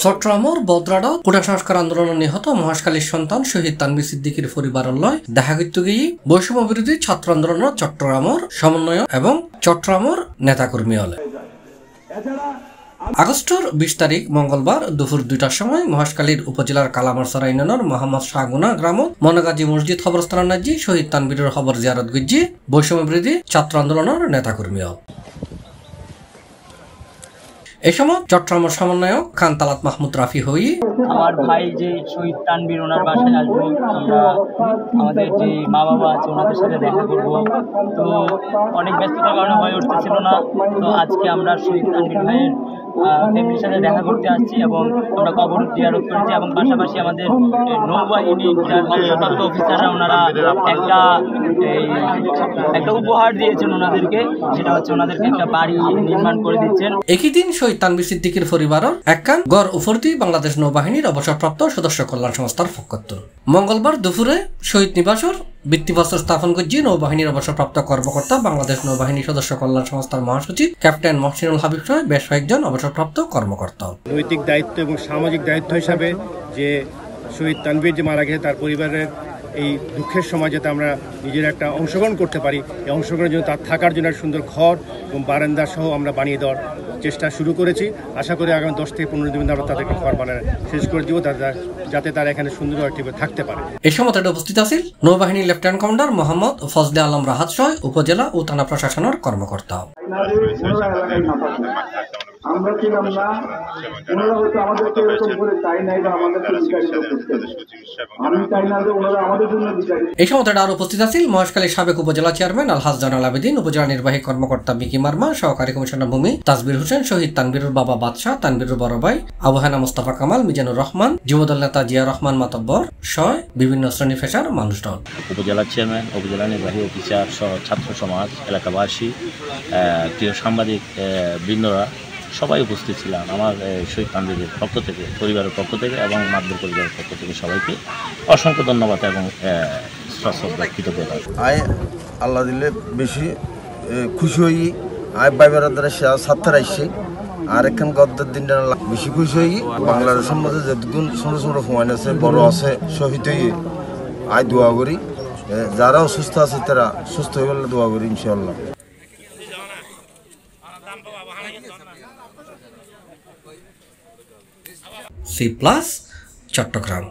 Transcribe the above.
চট্টগ্রামের বদ্রাড়া কোটা সংস্কার আন্দোলনে নিহত মহেশখালীর সন্তান শহীদ তানভীর সিদ্দিকীর পরিবারের লয় দেখা করতে গিয়ে বৈষম্য বিরোধী ছাত্র আন্দোলনের চট্টগ্রামের সমন্বয় এবং চট্টগ্রামের নেতাকর্মী হলে আগস্টের 20 তারিখ মঙ্গলবার দুপুর 2টার সময় মহেশখালীর উপজেলার কালামারসরা ইউনিয়নের মোহাম্মদ শাহগুনা গ্রামত মনগাজী মসজিদ খবরস্থান নাজি শহীদ তানভীরের খবর জিয়ারত গজ্জি বৈষম্য বিরোধী ছাত্র আন্দোলনের নেতাকর্মী হল। এই সময় চট্টগ্রামের সমন্বয়ক খান তালাত মাহমুদ রাফি হই আমার ভাই যে শহীদ তানভীর ওনার বাসায় আসবো, আমরা আমাদের যে মা বাবা আছে ওনাদের সাথে দেখা করব। তো অনেক ব্যস্ততার কারণে হয়ে উঠতেছিল না, তো আজকে আমরা শহীদ তানভীর ভাইয়ের ফ্যামিলির সাথে দেখা করতে আসছি এবং আমরা কবর জিয়ারত করেছি এবং পাশাপাশি আমাদের নৌবাহিনী যার অবসরপ্রাপ্ত অফিসাররা ওনারা একটা উপহার দিয়েছেন ওনাদেরকে, সেটা হচ্ছে ওনাদেরকে একটা বাড়ি নির্মাণ করে দিচ্ছেন। একই দিন শহীদ তানভীর সিদ্দিকীর পরিবারের একখান গড় উপরদি বাংলাদেশ নৌবাহিনীর অবসরপ্রাপ্ত সদস্য কল্যাণ সংস্থার পক্ষত্ব মঙ্গলবার দুপুরে শহীদ নিবাসের ভিত্তিপ্রস্তর স্থাপন করছি নৌবাহিনীর অবসরপ্রাপ্ত কর্মকর্তা বাংলাদেশ নৌবাহিনী সদস্য কল্যাণ সংস্থার মহাসচিব ক্যাপ্টেন মহসিনুল হাবিব সহ বেশ কয়েকজন অবসরপ্রাপ্ত কর্মকর্তা। নৈতিক দায়িত্ব এবং সামাজিক দায়িত্ব হিসাবে যে শহীদ তানভীর যে মারা গেছে তার পরিবারের এই দুঃখের সময় যাতে আমরা নিজের একটা অংশগ্রহণ করতে পারি, এই অংশগ্রহণের জন্য তার থাকার জন্য একটা সুন্দর ঘর এবং বারান্দা সহ আমরা বানিয়ে দেওয়ার চেষ্টা শুরু করেছি। আশা করি আগামী 10 থেকে 15 দিন আমরা তাদেরকে ঘর বানানো শেষ করে দিব, যাতে তারা এখানে সুন্দর একটিভাবে থাকতে পারে। এই সময় উপস্থিত আছেন নৌবাহিনীর লেফটেন্যান্ট কমান্ডার মোহাম্মদ ফজলে আলম রাহাত সহ উপজেলা ও থানা প্রশাসনের কর্মকর্তা। আমরা ছিলাম না, ওনারা হয়তো আমাদেরকে এরকম করে চাই নাই বা আমাদেরকে বিচারিত করতেন। আমি চাই না যে ওনারা আমাদের জন্য বিচারিত। এই সময় আরো উপস্থিত আছেন মহেশখালীর সাবেক উপজেলা চেয়ারম্যান আলহাজ জানাল আবেদিন, উপজেলা নির্বাহী কর্মকর্তা মিকি মার্মা, সহকারী কমিশনার ভূমি তাজবির হোসেন, শহীদ তানভীরের বাবা বাদশাহ, তানভীরের বড় ভাই আবহানা মোস্তফা কামাল, মিজানুর রহমান, যুবদল নেতা জিয়া রহমান মাতব্বর সহ বিভিন্ন শ্রেণী পেশার মানুষজন। উপজেলা চেয়ারম্যান, উপজেলা নির্বাহী অফিসার সহ ছাত্র সমাজ, এলাকাবাসী, প্রিয় সাংবাদিক বৃন্দরা সবাই উপস্থিত ছিলাম। আমার শহীদ তানভীরের পক্ষ থেকে, পরিবারের পক্ষ থেকে এবং মাতবর পরিবারের পক্ষ থেকে সবাইকে অসংখ্য ধন্যবাদ এবং শ্রদ্ধা কৃতজ্ঞতা। আয় আল্লাহ দিলে বেশি খুশি হই, আয় বাইবার দ্বারা ছাত্র আসছে আর এখান গদ্দার দিনটা বেশি খুশি হই। বাংলার সম্বন্ধে যেগুন ছোট ছোট ফোয়াইন আছে, বড় আছে, শহীদ হয়ে আয় দোয়া করি। যারা অসুস্থ আছে তারা সুস্থ হয়ে গেলে দোয়া করি ইনশাআল্লাহ। C+ চট্টগ্রাম।